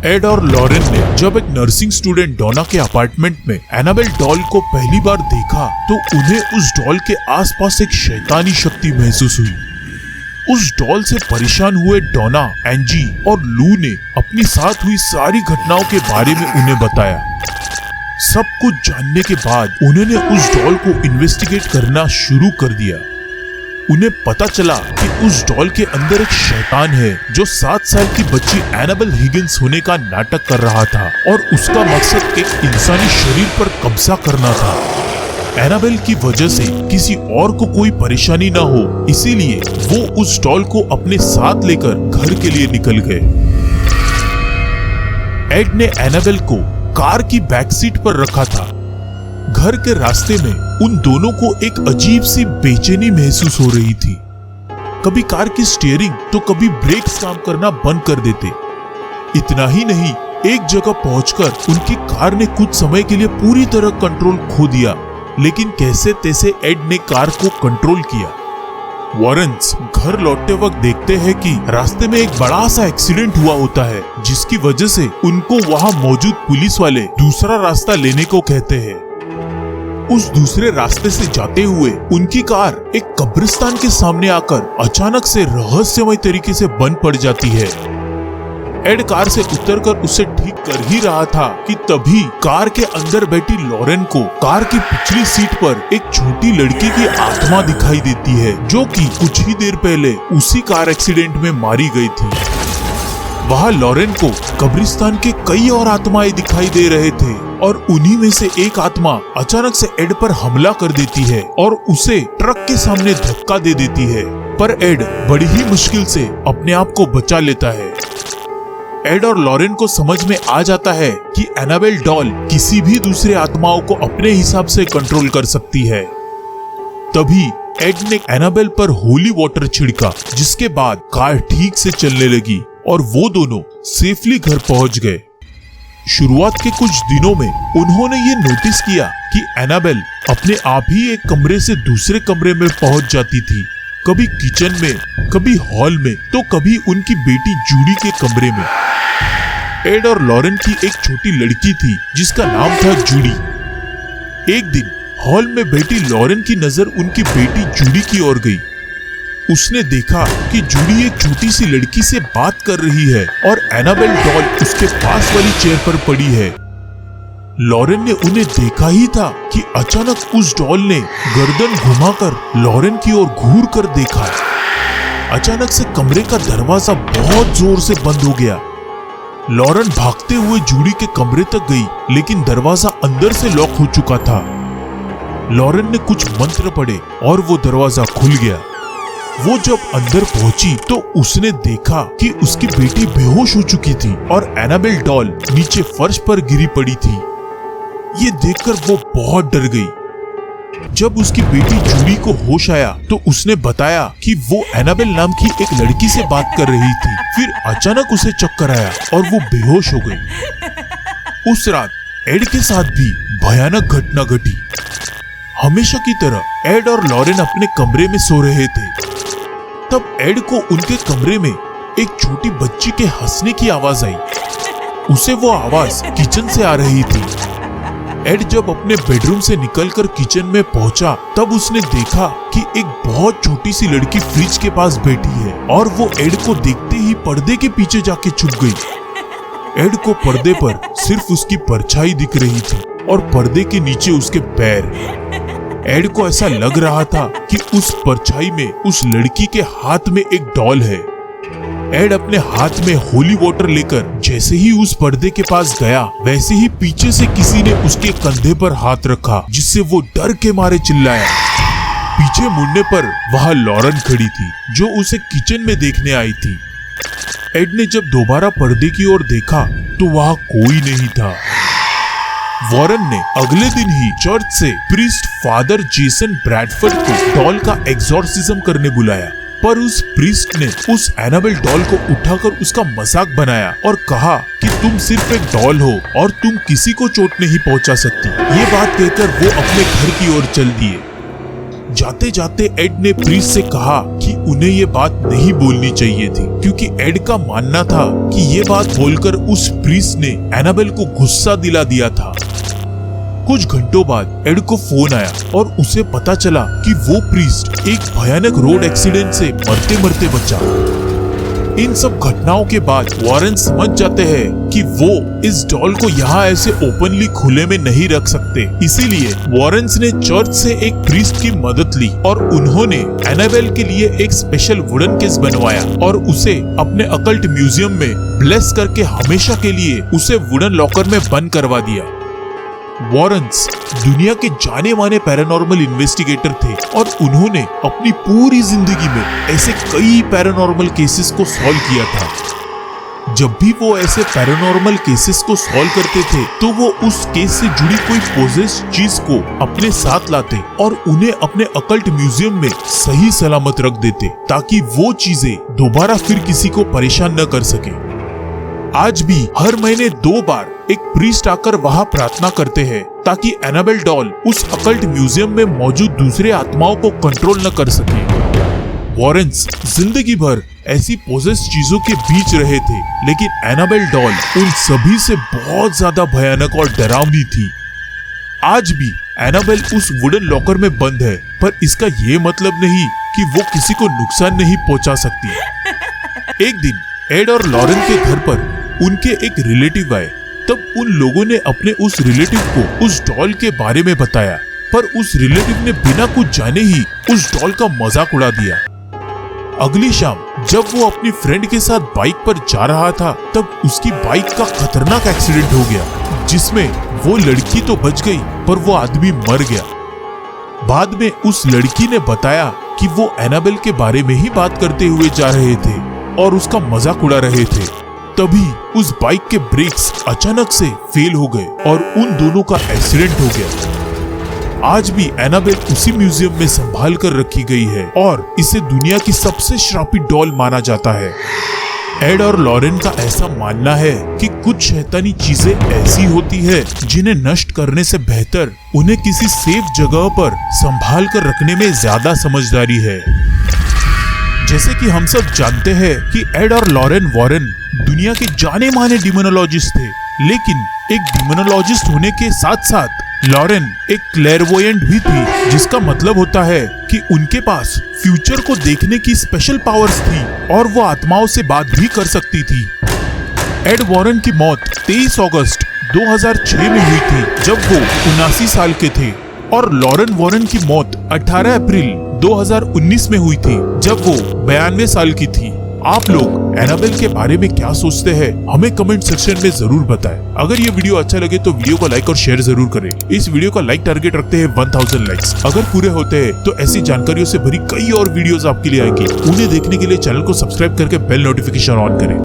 Add और Lauren ने जब एक नर्सिंग स्टूडेंट डोना के अपार्टमेंट में एनाबेल डॉल को पहली बार देखा तो उन्हें उस डॉल के आसपास एक शैतानी शक्ति महसूस हुई। उस डॉल से परेशान हुए डोना, एंजी और लू ने अपनी साथ हुई सारी घटनाओं के बारे में उन्हें बताया। सब कुछ जानने के बाद उन्होंने उस डॉल को इन्वेस्टिगेट करना शुरू कर दिया। उन्हें पता चला कि उस डॉल के अंदर एक शैतान है जो 7 साल की बच्ची एनाबेल हिगिंस होने का नाटक कर रहा था और उसका मकसद एक इंसानी शरीर पर कब्जा करना था। एनाबेल की वजह से किसी और को कोई परेशानी ना हो, इसीलिए वो उस डॉल को अपने साथ लेकर घर के लिए निकल गए। एड ने एनाबेल को कार की बैक सीट पर रखा था। घर के रास्ते में उन दोनों को एक अजीब सी बेचैनी महसूस हो रही थी। कभी कार की स्टीयरिंग तो कभी ब्रेक्स काम करना बंद कर देते। इतना ही नहीं, एक जगह पहुंचकर उनकी कार ने कुछ समय के लिए पूरी तरह कंट्रोल खो दिया, लेकिन कैसे तैसे एड ने कार को कंट्रोल किया। वॉरेन्स घर लौटते वक्त देखते हैं कि रास्ते में एक बड़ा सा एक्सीडेंट हुआ होता है, जिसकी वजह से उनको वहां मौजूद पुलिस वाले दूसरा रास्ता लेने को कहते हैं। उस दूसरे रास्ते से जाते हुए उनकी कार एक कब्रिस्तान के सामने आकर अचानक से रहस्यमय तरीके से बंद पड़ जाती है। एड कार से उतरकर उसे ठीक कर ही रहा था कि तभी कार के अंदर बैठी लॉरेन को कार की पिछली सीट पर एक छोटी लड़की की आत्मा दिखाई देती है, जो कि कुछ ही देर पहले उसी कार एक्सीडेंट में मारी गई थी। वहाँ लॉरेन को कब्रिस्तान के कई और आत्माएं दिखाई दे रहे थे और उन्हीं में से एक आत्मा अचानक से एड पर हमला कर देती है और उसे ट्रक के सामने धक्का दे देती है, पर एड बड़ी ही मुश्किल से अपने आप को बचा लेता है। एड और लॉरेन को समझ में आ जाता है कि एनाबेल डॉल किसी भी दूसरे आत्माओं को अपने हिसाब से कंट्रोल कर सकती है। तभी एड ने एनाबेल पर होली वाटर छिड़का, जिसके बाद कार ठीक से चलने लगी और वो दोनों सेफली घर पहुंच गए। शुरुआत के कुछ दिनों में उन्होंने ये नोटिस किया कि एनाबेल अपने आप ही एक कमरे से दूसरे कमरे में पहुंच जाती थी, कभी किचन में, कभी हॉल में, तो कभी उनकी बेटी जूडी के कमरे में। एड और लॉरेन की एक छोटी लड़की थी जिसका नाम था जूडी। एक दिन हॉल में बैठी लॉरेन की नजर उनकी बेटी जूडी की ओर गई। उसने देखा कि जूडी एक छोटी सी लड़की से बात कर रही है और एनाबेल डॉल उसके पास वाली चेयर पर पड़ी है। लॉरेन ने उन्हें देखा ही था कि अचानक उस डॉल ने गर्दन घुमाकर लॉरेन की ओर घूर कर देखा। अचानक से कमरे का दरवाजा बहुत जोर से बंद हो गया। लॉरेन भागते हुए जूडी के कमरे तक गई, लेकिन दरवाजा अंदर से लॉक हो चुका था। लॉरेन ने कुछ मंत्र पढ़े और वो दरवाजा खुल गया। वो जब अंदर पहुंची तो उसने देखा कि उसकी बेटी बेहोश हो चुकी थी और एनाबेल डॉल नीचे फर्श पर गिरी पड़ी थी। ये देखकर वो बहुत डर गई। जब उसकी बेटी जूडी को होश आया तो उसने बताया कि वो एनाबेल नाम की एक लड़की से बात कर रही थी। फिर अचानक उसे चक्कर आया और वो बेहोश हो गई। उस रात एड के साथ भी भयानक घटना घटी। हमेशा की तरह एड और लॉरेन अपने कमरे में सो रहे थे। तब एड को उनके कमरे में एक छोटी बच्ची के हंसने की आवाज आई। उसे वो आवाज किचन से आ रही थी। एड जब अपने बेडरूम से निकलकर किचन में पहुंचा तब उसने देखा कि एक बहुत छोटी सी लड़की फ्रिज के पास बैठी है और वो एड को देखते ही पर्दे के पीछे जाके छुप गई। एड को पर्दे पर सिर्फ उसकी परछाई दिख रही थी और पर्दे के नीचे उसके पैर। एड को ऐसा लग रहा था कि उस परछाई में उस लड़की के हाथ में एक डॉल है। एड अपने हाथ में होली वाटर लेकर जैसे ही उस पर्दे के पास गया, वैसे ही पीछे से किसी ने उसके कंधे पर हाथ रखा, जिससे वो डर के मारे चिल्लाया। पीछे मुड़ने पर वहां लॉरेन खड़ी थी, जो उसे किचन में देखने आई थी। एड ने जब दोबारा पर्दे की ओर देखा तो वहां कोई नहीं था। वॉरेन ने अगले दिन ही चर्च से प्रीस्ट फादर जेसन ब्रैडफोर्ड को डॉल का एग्जॉर्सिज्म करने बुलाया, पर उस प्रीस्ट ने उस एनाबेल डॉल को उठाकर उसका मजाक बनाया और कहा कि तुम सिर्फ एक डॉल हो और तुम किसी को चोट नहीं पहुंचा सकती। ये बात कहकर वो अपने घर की ओर चल दिए। जाते जाते एड ने प्रीस्ट से कहा कि उन्हें ये बात नहीं बोलनी चाहिए थी, क्योंकि एड का मानना था कि ये बात बोलकर उस प्रीस्ट ने एनाबेल को गुस्सा दिला दिया था। कुछ घंटों बाद एड को फोन आया और उसे पता चला कि वो प्रीस्ट एक भयानक रोड एक्सीडेंट से मरते मरते बचा। इन सब घटनाओं के बाद वॉरेन समझ जाते हैं कि वो इस डॉल को यहाँ ऐसे ओपनली खुले में नहीं रख सकते, इसीलिए वॉरेन्स ने चर्च से एक प्रीस्ट की मदद ली और उन्होंने एनाबेल के लिए एक स्पेशल वुडन केस बनवाया और उसे अपने अकल्ट म्यूजियम में ब्लेस करके हमेशा के लिए उसे वुडन लॉकर में बंद करवा दिया। वॉरेन्स दुनिया के जाने माने पैरानॉर्मल इन्वेस्टिगेटर थे और उन्होंने अपनी पूरी जिंदगी में ऐसे कई पैरानॉर्मल केसेस को सॉल्व किया था। जब भी वो ऐसे पैरानॉर्मल केसेस को सॉल्व करते थे तो वो उस केस से जुड़ी कोई पोजेस्ड चीज को अपने साथ लाते और उन्हें अपने अकल्ट म्यूजियम में सही सलामत रख देते, ताकि वो चीजें दोबारा फिर किसी को परेशान न कर सके। आज भी हर महीने 2 बार एक प्रीस्ट आकर वहाँ प्रार्थना करते हैं ताकि एनाबेल डॉल उस अकल्ट म्यूजियम में मौजूद दूसरे आत्माओं को कंट्रोल न कर सके। वॉरेन्स जिंदगी भर ऐसी पोजेस्ड चीजों के बीच रहे थे, लेकिन एनाबेल डॉल उन सभी से बहुत ज्यादा भयानक और डरावनी थी। आज भी एनाबेल उस वुडन लॉकर में बंद है, पर इसका ये मतलब नहीं कि वो किसी को नुकसान नहीं पहुंचा सकती। एक दिन एड और लॉरेन के घर पर उनके एक रिलेटिव आए, तब उन लोगों ने अपने उस रिलेटिव को उस डॉल के बारे में बताया, पर उस रिलेटिव ने बिना कुछ जाने ही उस डॉल का मजाक उड़ा दिया। अगली शाम जब वो अपनी फ्रेंड के साथ बाइक पर जा रहा था, तब उसकी बाइक का खतरनाक एक्सीडेंट हो गया, जिसमें वो लड़की तो बच गई पर वो आदमी मर गया। बाद में उस लड़की ने बताया कि वो एनाबेल के बारे में ही बात करते हुए जा रहे थे और उसका मजाक उड़ा रहे थे। तभी उस बाइक के ब्रेक्स अचानक से फेल हो गए और उन दोनों का एक्सीडेंट हो गया। आज भी एनाबेल उसी म्यूजियम में संभाल कर रखी गई है और इसे दुनिया की सबसे श्रापित डॉल माना जाता है। एड और लॉरेन का ऐसा मानना है कि कुछ शैतानी चीजें ऐसी होती है जिन्हें नष्ट करने से बेहतर उन्हें किसी सेफ जगह पर संभाल कर रखने में ज्यादा समझदारी है। जैसे कि हम सब जानते हैं कि एड और लॉरेन वॉरेन दुनिया के जाने माने डिमोनोलॉजिस्ट थे, लेकिन एक डिमोनोलॉजिस्ट होने के साथ साथ लॉरेन एक क्लेरवोयेंट भी थी, जिसका मतलब होता है कि उनके पास फ्यूचर को देखने की स्पेशल पावर्स थी और वो आत्माओं से बात भी कर सकती थी। एड वॉरेन की मौत 23 अगस्त 2006 में हुई थी, जब वो 79 साल के थे, और लॉरेन वॉरेन की मौत 18 अप्रैल 2019 में हुई थी, जब वो 92 साल की थी। आप लोग एनाबेल के बारे में क्या सोचते हैं, हमें कमेंट सेक्शन में जरूर बताएं। अगर ये वीडियो अच्छा लगे तो वीडियो को लाइक और शेयर जरूर करें। इस वीडियो का लाइक टारगेट रखते हैं 1000 लाइक्स। अगर पूरे होते हैं तो ऐसी जानकारियों से भरी कई और वीडियोस आपके लिए आएंगी। उन्हें देखने के लिए चैनल को सब्सक्राइब करके बेल नोटिफिकेशन ऑन करें।